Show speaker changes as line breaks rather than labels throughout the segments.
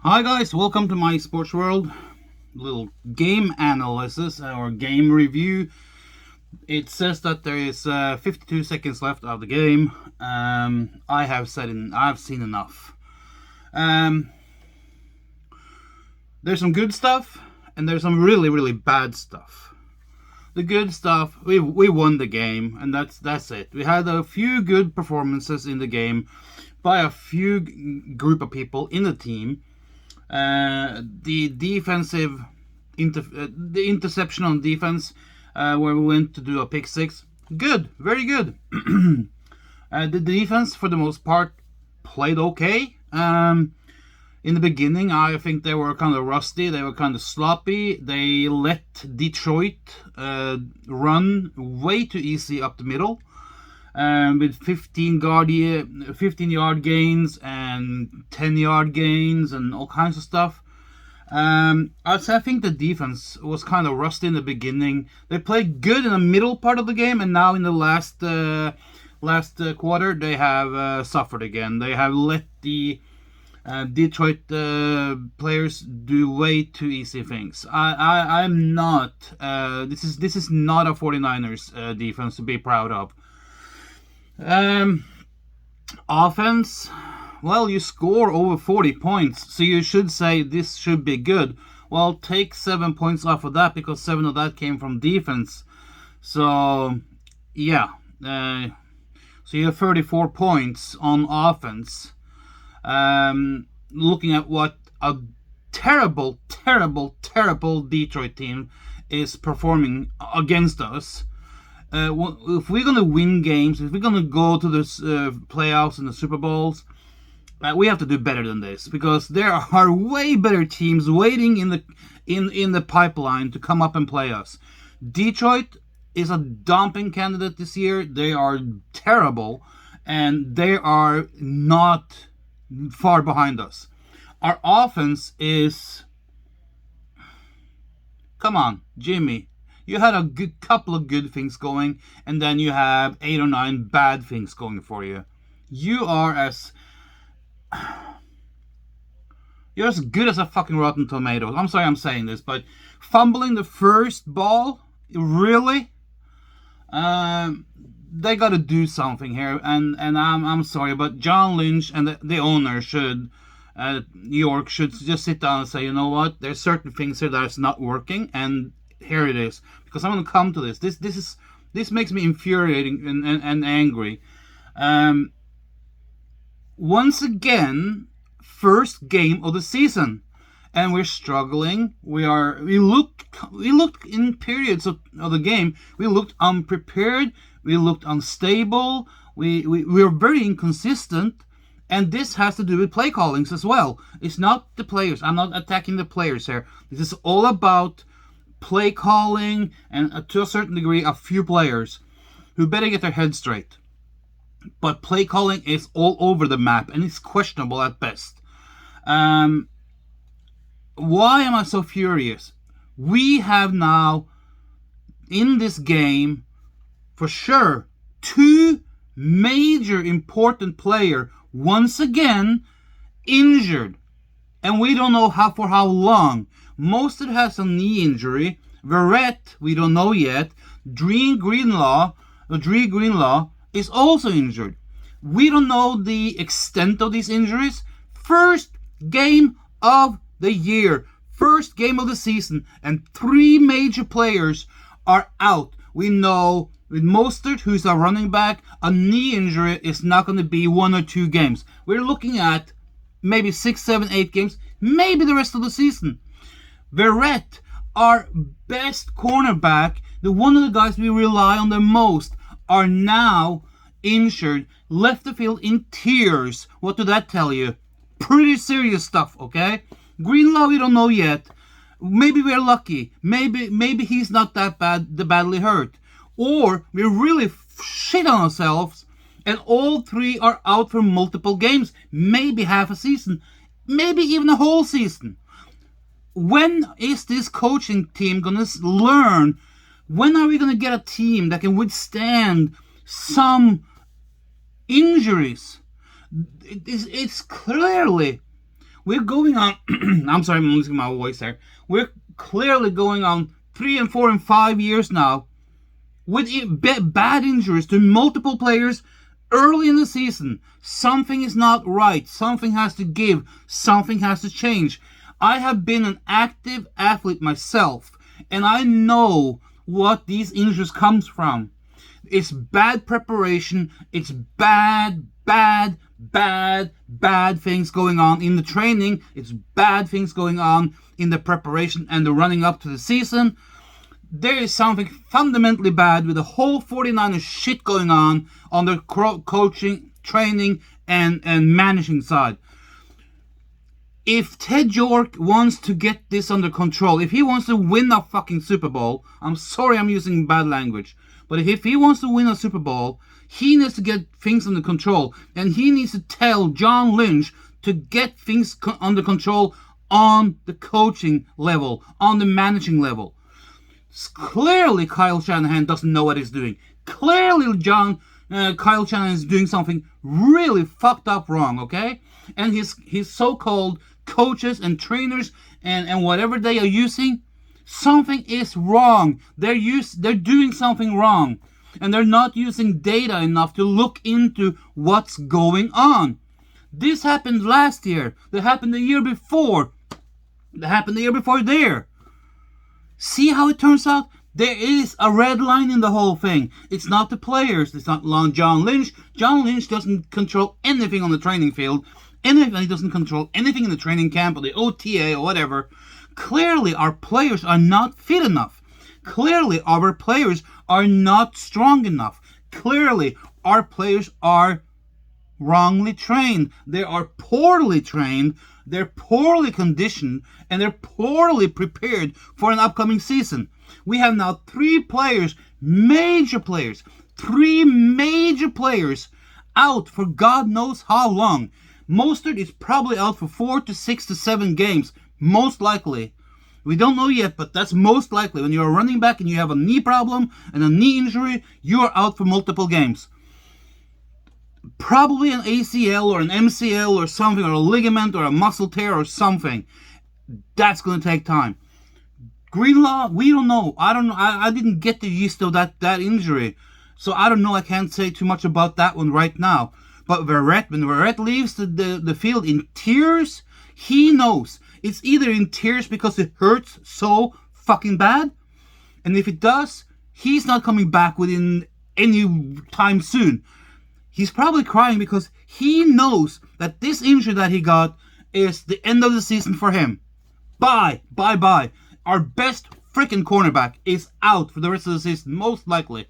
Hi guys, welcome to my sports world. Little game analysis or game review. It says that there is 52 seconds left of the game. I've seen enough. Um, there's some good stuff and there's some really bad stuff. The good stuff, we won the game, and that's it. We had a few good performances in the game by a few group of people in the team. The defensive, the interception on defense, where we went to do a pick six. Good, very good. The defense, for the most part, played okay. In the beginning, I think they were kind of rusty. They were kind of sloppy. They let Detroit run way too easy up the middle. With 15-yard gains and 10-yard gains and all kinds of stuff. I think the defense was kind of rusty in the beginning. They played good in the middle part of the game, and now in the last quarter, they have suffered again. They have let the Detroit players do way too easy things. I'm not. This is not a 49ers defense to be proud of. Offense, well, you score over 40 points, so you should say this should be good. Well, take 7 points off of that because 7 of that came from defense. So, yeah. So you have 34 points on offense. Looking at what a terrible Detroit team is performing against us. If we're going to win games, if we're going to go to the playoffs and the Super Bowls, we have to do better than this, because there are way better teams waiting in the pipeline to come up and play us. Detroit is a dumping candidate this year. They are terrible, and they are not far behind us. Our offense is... Come on, Jimmy. You had a good couple of good things going, and then you have 8 or 9 bad things going for you. You're as good as a fucking rotten tomato. I'm sorry I'm saying this, but fumbling the first ball, really? They got to do something here, and I'm sorry, but John Lynch and the owner should, New York should just sit down and say, you know what? There's certain things here that's not working, and here it is, because I'm going to come to this. This makes me infuriating and angry. Once again, first game of the season, and we're struggling. We looked in periods of the game. We looked unprepared. We looked unstable. We were very inconsistent, and this has to do with play callings as well. It's not the players. I'm not attacking the players here. This is all about play calling, and to a certain degree a few players who better get their heads straight. But play calling is all over the map, and it's questionable at best. Why am I so furious? We have now in this game, for sure, 2 major important players once again injured, and we don't know for how long. Mostert has a knee injury. Verrett, we don't know yet. Dre Greenlaw is also injured. We don't know the extent of these injuries. First game of the year, first game of the season, and 3 major players are out. We know with Mostert, who's a running back, a knee injury is not going to be 1 or 2 games. We're looking at maybe 6, 7, 8 games, maybe the rest of the season. Verrett, our best cornerback, one of the guys we rely on the most, are now injured, left the field in tears. What did that tell you? Pretty serious stuff, okay? Greenlaw, we don't know yet. Maybe we're lucky. Maybe he's not that badly hurt. Or we really shit on ourselves, and all 3 are out for multiple games, maybe half a season, maybe even a whole season. When is this coaching team going to learn? When are we going to get a team that can withstand some injuries? It's clearly We're going on. I'm sorry, I'm losing my voice there. We're clearly going on 3 and 4 and 5 years now with bad injuries to multiple players early in the season. Something is not right. Something has to give. Something has to change. I have been an active athlete myself, and I know what these injuries comes from. It's bad preparation. It's bad things going on in the training. It's bad things going on in the preparation and the running up to the season. There is something fundamentally bad with the whole 49ers shit going on the coaching, training, and managing side. If Ted York wants to get this under control, if he wants to win a fucking Super Bowl, I'm sorry I'm using bad language, but if he wants to win a Super Bowl, he needs to get things under control, and he needs to tell John Lynch to get things under control on the coaching level, on the managing level. Clearly, Kyle Shanahan doesn't know what he's doing. Clearly, Kyle Shanahan is doing something really fucked up wrong, okay? And his so-called coaches and trainers and whatever they are using, something is wrong. They're doing something wrong. And they're not using data enough to look into what's going on. This happened last year. That happened the year before. That happened the year before there. See how it turns out? There is a red line in the whole thing. It's not the players. It's not John Lynch. John Lynch doesn't control anything on the training field. He doesn't control anything in the training camp or the OTA or whatever. Clearly, our players are not fit enough. Clearly, our players are not strong enough. Clearly, our players are wrongly trained. They are poorly trained. They're poorly conditioned. And they're poorly prepared for an upcoming season. We have now three major players out for God knows how long. Mostert is probably out for 4 to 6 to 7 games, most likely. We don't know yet, but that's most likely. When you're a running back and you have a knee problem and a knee injury, you are out for multiple games. Probably an ACL or an MCL or something, or a ligament or a muscle tear or something. That's going to take time. Greenlaw, we don't know. I don't know. I didn't get the gist of that injury. So I don't know. I can't say too much about that one right now. But when Verrett leaves the field in tears, he knows. It's either in tears because it hurts so fucking bad, and if it does, he's not coming back within any time soon. He's probably crying because he knows that this injury that he got is the end of the season for him. Bye. Our best freaking cornerback is out for the rest of the season, most likely.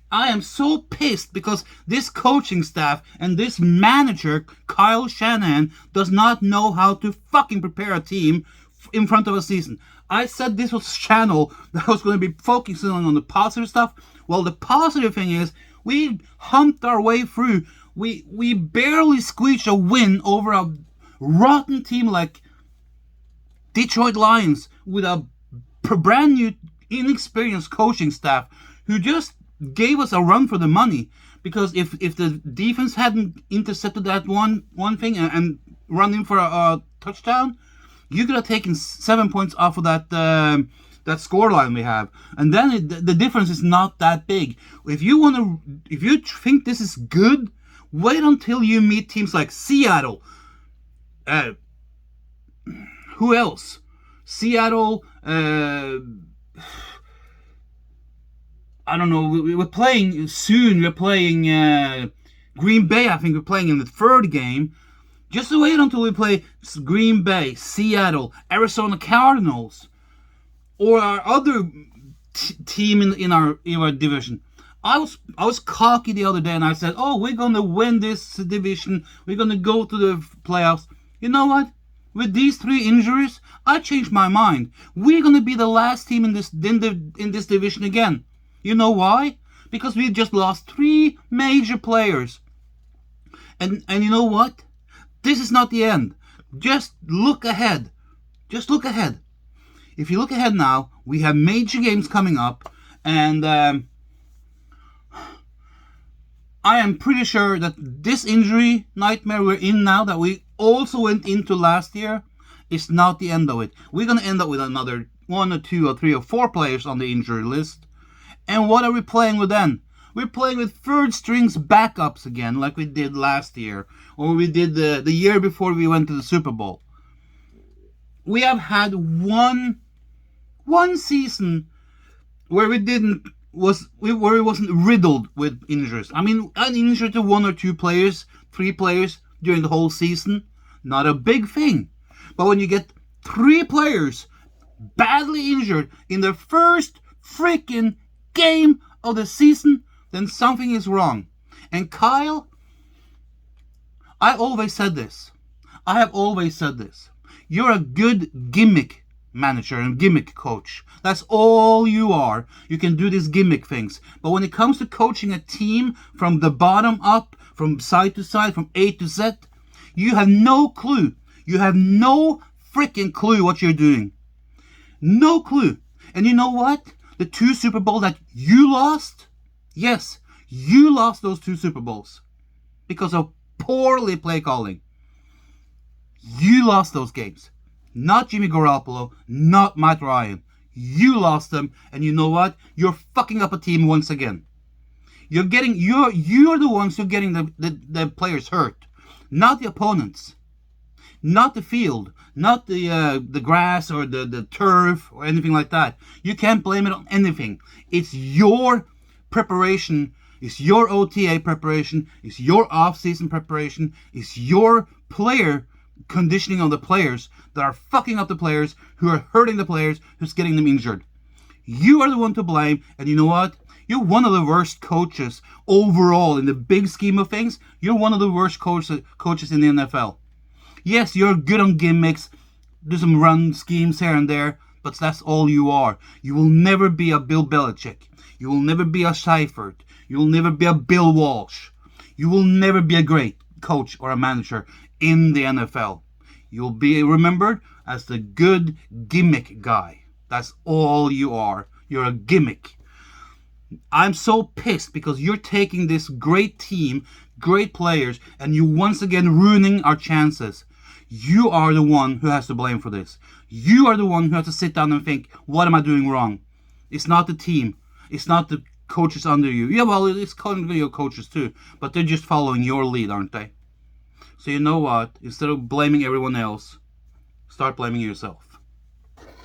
I am so pissed because this coaching staff and this manager, Kyle Shanahan, does not know how to fucking prepare a team in front of a season. I said this was a channel that was going to be focusing on the positive stuff. Well, the positive thing is we humped our way through. We barely squeezed a win over a rotten team like Detroit Lions with a brand new, inexperienced coaching staff who just gave us a run for the money, because if the defense hadn't intercepted that one thing and run in for a touchdown, you could have taken 7 points off of that score line we have, and then the difference is not that big. If you think this is good, wait until you meet teams like Seattle. Who else? Seattle. I don't know. We're playing soon. We're playing Green Bay. I think we're playing in the third game. Just wait until we play Green Bay, Seattle, Arizona Cardinals, or our other team in our division. I was cocky the other day and I said, "Oh, we're gonna win this division. We're gonna go to the playoffs." You know what? With these 3 injuries, I changed my mind. We're gonna be the last team in this division again. You know why? Because we just lost 3 major players. And you know what? This is not the end. Just look ahead. If you look ahead now, we have major games coming up, and I am pretty sure that this injury nightmare we're in now, that we also went into last year is not the end of it. We're going to end up with another 1 or 2 or 3 or 4 players on the injury list. And what are we playing with then? We're playing with third strings backups again, like we did last year, or we did the year before we went to the Super Bowl. We have had one season where where it wasn't riddled with injuries. I mean, an injury to 1 or 2 players, 3 players during the whole season, not a big thing. But when you get 3 players badly injured in the first freaking game of the season, then something is wrong. And Kyle, I have always said this. You're a good gimmick manager and gimmick coach. That's all you are. You can do these gimmick things. But when it comes to coaching a team from the bottom up, from side to side, from A to Z, you have no clue. You have no freaking clue what you're doing. No clue. And you know what? The 2 Super Bowls that you lost, yes, you lost those 2 Super Bowls because of poorly play calling. You lost those games. Not Jimmy Garoppolo, not Matt Ryan. You lost them, and you know what? You're fucking up a team once again. You're the ones who are getting the players hurt, not the opponents, not the field, not the grass or the turf or anything like that. You can't blame it on anything. It's your preparation. It's your OTA preparation. It's your off-season preparation. It's your player conditioning of the players that are fucking up the players, who are hurting the players, who's getting them injured. You are the one to blame, and you know what? You're one of the worst coaches overall in the big scheme of things. You're one of the worst coaches in the NFL. Yes, you're good on gimmicks, do some run schemes here and there, but that's all you are. You will never be a Bill Belichick. You will never be a Seifert. You will never be a Bill Walsh. You will never be a great coach or a manager in the NFL. You'll be remembered as the good gimmick guy. That's all you are. You're a gimmick. I'm so pissed because you're taking this great team, great players, and you once again ruining our chances. You are the one who has to blame for this. You are the one who has to sit down and think, what am I doing wrong? It's not the team. It's not the coaches under you. Yeah, well, it's kind of your coaches too, but they're just following your lead, aren't they? So you know what? Instead of blaming everyone else, start blaming yourself.